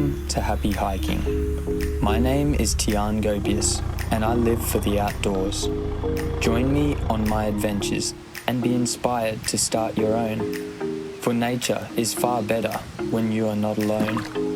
Welcome to Happy Hiking. My name is Tian Gopius and I live for the outdoors. Join me on my adventures and be inspired to start your own. For nature is far better when you are not alone.